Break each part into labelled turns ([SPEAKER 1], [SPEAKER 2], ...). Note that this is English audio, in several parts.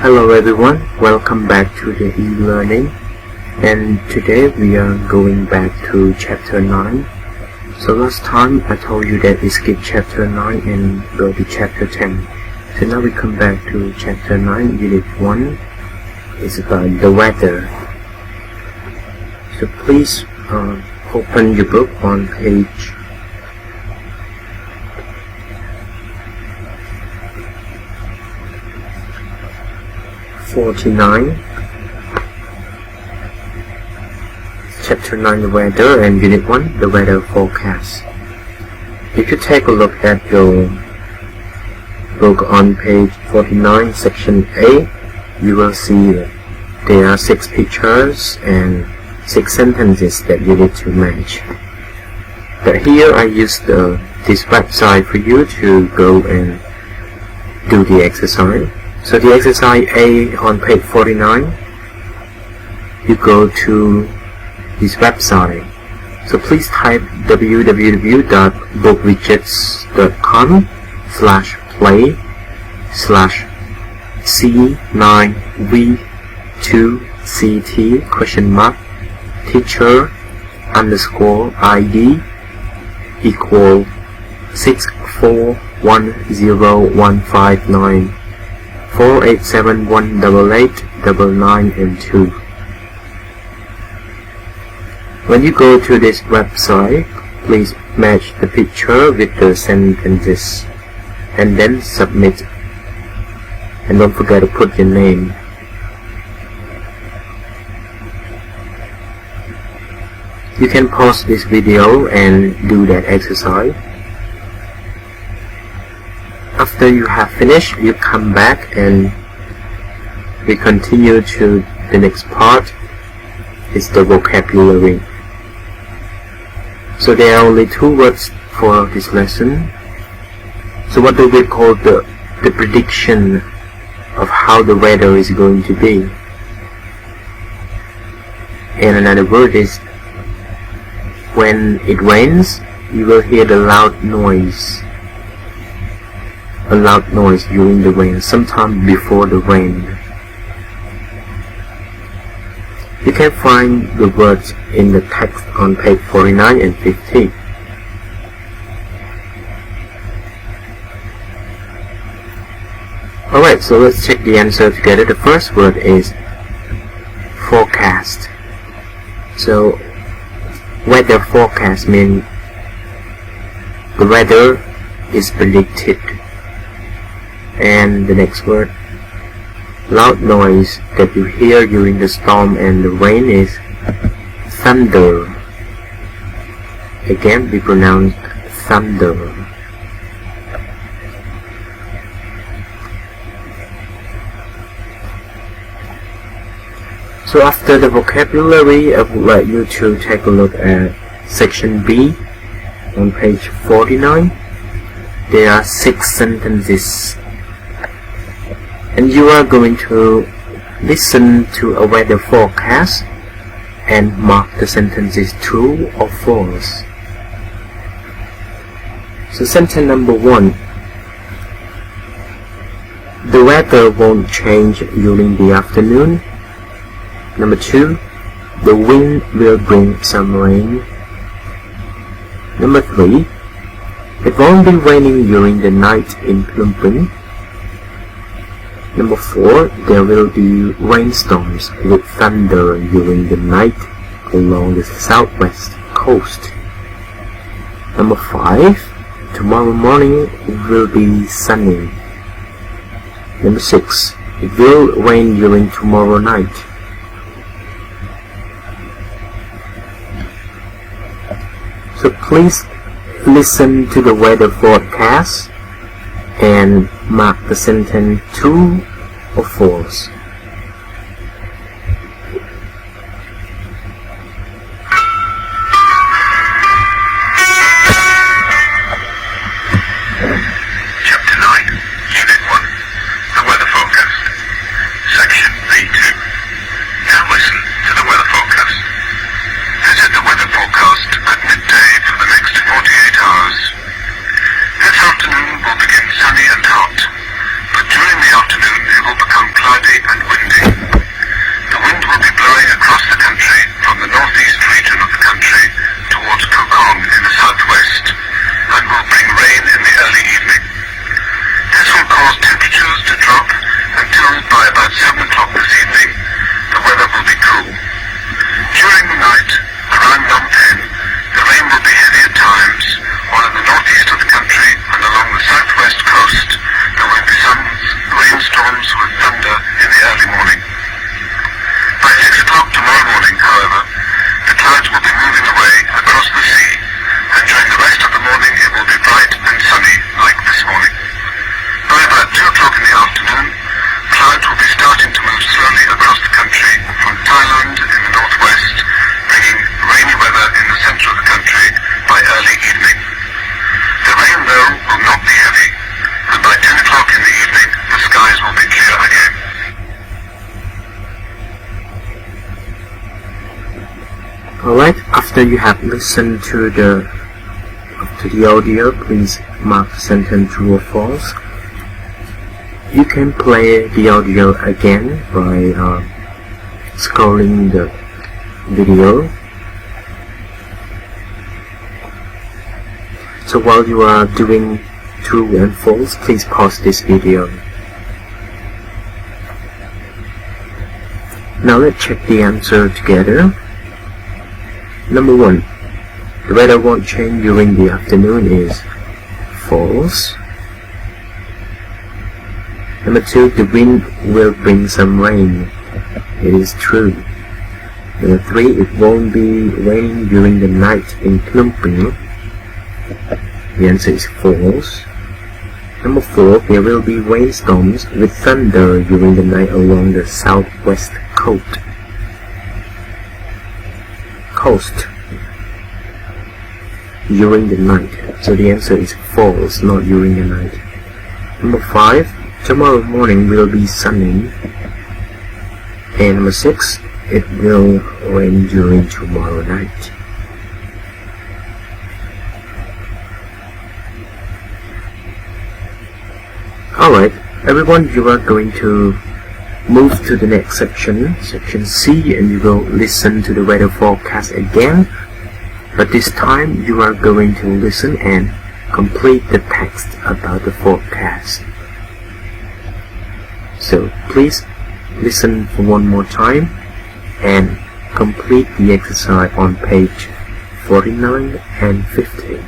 [SPEAKER 1] Hello everyone, welcome back to the e-learning, and today we are going back to chapter 9. So last time I told you that we skipped chapter 9 and go to chapter 10. So now we come back to chapter 9, unit 1. It's about the weather. So please open your book on page 49, chapter 9, the weather, and unit 1, the weather forecast. If you take a look at your book on page 49, section A, you will see that there are 6 pictures and 6 sentences that you need to match. But here I used this website for you to go and do the exercise. So the exercise A on page 49, you go to this website. So please type www.bookwidgets.com/play/C9V2CT teacher_ID equal 6410159 487188899 and 2. When you go to this website, please match the picture with the sentences and then submit. And don't forget to put your name. You can pause this video and do that exercise. After you have finished, you come back and we continue to the next part. Is the vocabulary. So there are only 2 words for this lesson. So what do we call the prediction of how the weather is going to be? And another word is when it rains, you will hear the loud noise. A loud noise during the rain, sometime before the rain. You can find the words in the text on page 49 and 50. Alright, so let's check the answer together. The first word is forecast. So weather forecast means the weather is predicted. And the next word, loud noise that you hear during the storm and the rain, is thunder. Again, we pronounce thunder. So after the vocabulary, I would like you to take a look at section B on page 49. There are 6 sentences. And you are going to listen to a weather forecast and mark the sentences true or false. So sentence number 1. The weather won't change during the afternoon. Number 2. The wind will bring some rain. Number 3. It won't be raining during the night in Phnom Penh. Number 4, there will be rainstorms with thunder during the night along the southwest coast. Number 5, tomorrow morning it will be sunny. Number 6, it will rain during tomorrow night. So please listen to the weather forecast and mark the sentence true or false.
[SPEAKER 2] Chapter 9, Unit 1, the weather forecast, section B2. Now listen to the weather forecast. This is the weather forecast at midday for the next 48 hours. This afternoon will begin sunny and hot, but during the afternoon it will become cloudy clouds will be moving away across the sea, and during the rest of the morning it will be bright and sunny like this morning. By about 2 o'clock in the afternoon, clouds will be starting to move slowly across the country from Thailand in the northwest, bringing rainy weather in the center of the country by early evening. The rain, though, will not be heavy, and by 10 o'clock in the evening, the skies will be clear again.
[SPEAKER 1] Alright, after you have listened to the audio, please mark the sentence true or false. You can play the audio again by scrolling the video. So while you are doing true and false, please pause this video. Now let's check the answer together. Number 1. The weather won't change during the afternoon is false. Number 2. The wind will bring some rain. It is true. Number 3. It won't be raining during the night in Phnom. The answer is false. Number 4. There will be rainstorms with thunder during the night along the southwest coast. During the night. So the answer is false, not during the night. Number 5. Tomorrow morning will be sunny. And number 6. It will rain during tomorrow night. Alright, everyone, you are going to move to the next section, section C, and you will listen to the weather forecast again. But this time you are going to listen and complete the text about the forecast. So please listen for one more time and complete the exercise on page 49 and 50.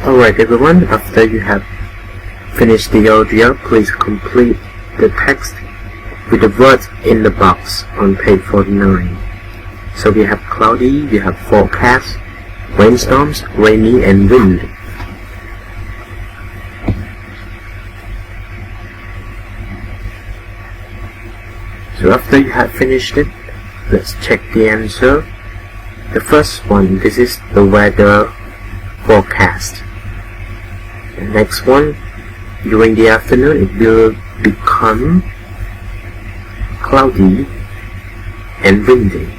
[SPEAKER 1] Alright everyone, after you have finished the audio, please complete the text with the words in the box on page 49. So we have cloudy, we have forecast, rainstorms, rainy and wind. So after you have finished it, let's check the answer. The first one, this is the weather forecast. The next one, during the afternoon it will become cloudy and windy.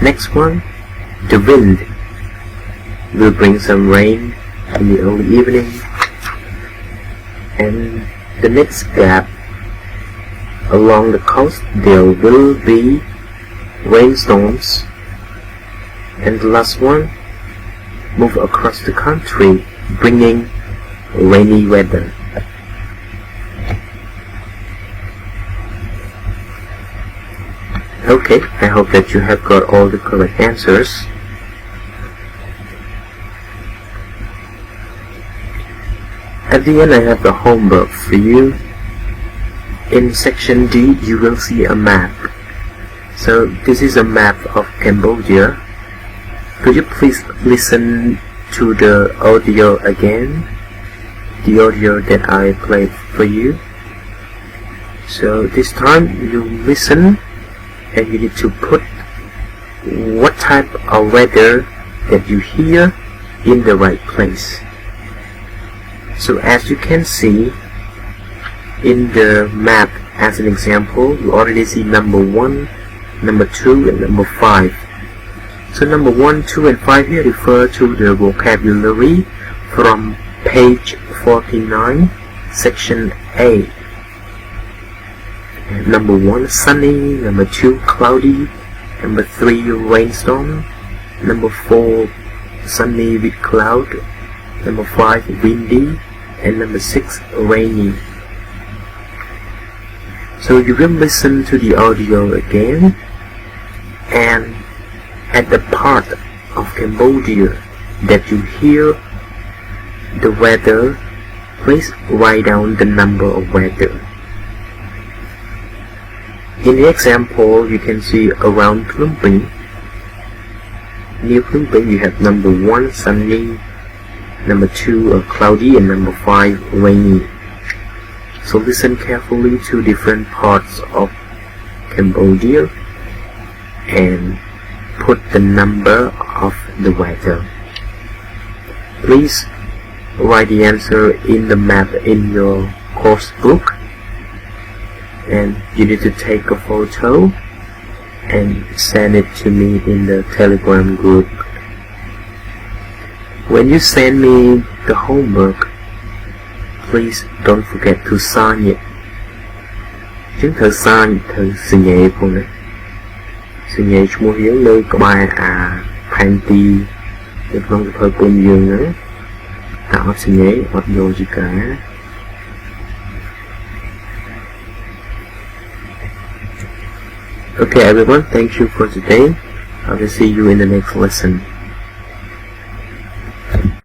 [SPEAKER 1] Next one, the wind will bring some rain in the early evening. And the next gap, along the coast there will be rainstorms. And the last one, move across the country bringing rainy weather. Okay, I hope that you have got all the correct answers. At the end, I have the homework for you. In section D, you will see a map. So this is a map of Cambodia. Could you please listen to the audio again? The audio that I played for you. So this time you listen and you need to put what type of weather that you hear in the right place. So as you can see in the map, as an example, you already see number 1, number 2 and number 5. So number 1, 2 and 5 here refer to the vocabulary from page 49, section A. Number 1, sunny. Number 2, cloudy. Number 3, rainstorm. Number 4, sunny with cloud. Number 5, windy. And number 6, rainy. So you will listen to the audio again, and at the part of Cambodia that you hear the weather, please write down the number of weather. In the example, you can see around Phnom Penh. Near Phnom Penh, you have number 1, sunny, number 2, cloudy, and number 5, rainy. So listen carefully to different parts of Cambodia and put the number of the weather. Please write the answer in the map in your course book, and you need to take a photo and send it to me in the Telegram group. When you send me the homework, please don't forget to sign it. Chúng thơ sign thơ sinh nhẹផងណាsinh nhẹឈ្មោះយើងនៅក្បែរផែនទីនៅក្នុងសៀវភៅពុំយើងហ្នឹងតែអត់សញ្ញេអត់យកជាការ Okay everyone, thank you for today. I will see you in the next lesson.